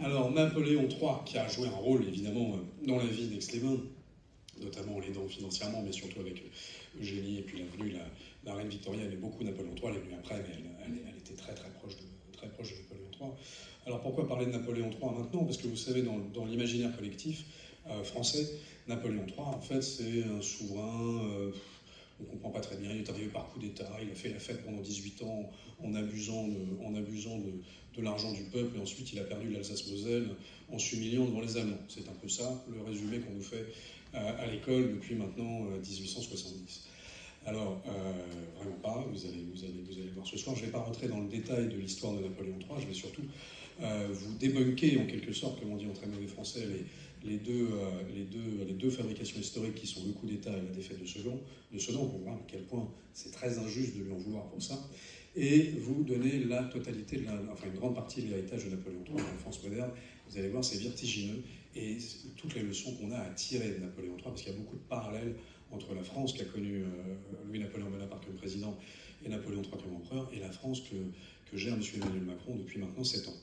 Alors, Napoléon III, qui a joué un rôle, évidemment, dans la vie d'Aix-les-Bains, notamment en l'aidant financièrement, mais surtout avec Eugénie, et puis l'avenue, la reine Victoria aimait beaucoup Napoléon III, elle est venue après, mais elle était très proche de Napoléon III. Alors, pourquoi parler de Napoléon III maintenant? Parce que vous savez, dans l'imaginaire collectif français, Napoléon III, en fait, c'est un souverain... on ne comprend pas très bien, il est arrivé par coup d'État, il a fait la fête pendant 18 ans en abusant de l'argent du peuple, et ensuite il a perdu l'Alsace-Moselle en s'humiliant devant les Allemands. C'est un peu ça le résumé qu'on nous fait à l'école depuis maintenant 1870. Alors, vraiment pas, vous allez voir ce soir. Je ne vais pas rentrer dans le détail de l'histoire de Napoléon III, je vais surtout vous débunker en quelque sorte, comme on dit en très mauvais français, les deux fabrications historiques qui sont le coup d'État et la défaite de Sedan, pour voir à quel point c'est très injuste de lui en vouloir pour ça, et vous donner la totalité, enfin une grande partie de l'héritage de Napoléon III en France moderne. Vous allez voir, c'est vertigineux, et toutes les leçons qu'on a à tirer de Napoléon III, parce qu'il y a beaucoup de parallèles entre la France qu'a connue Louis-Napoléon Bonaparte comme président et Napoléon III comme empereur, et la France que gère M. Emmanuel Macron depuis maintenant 7 ans.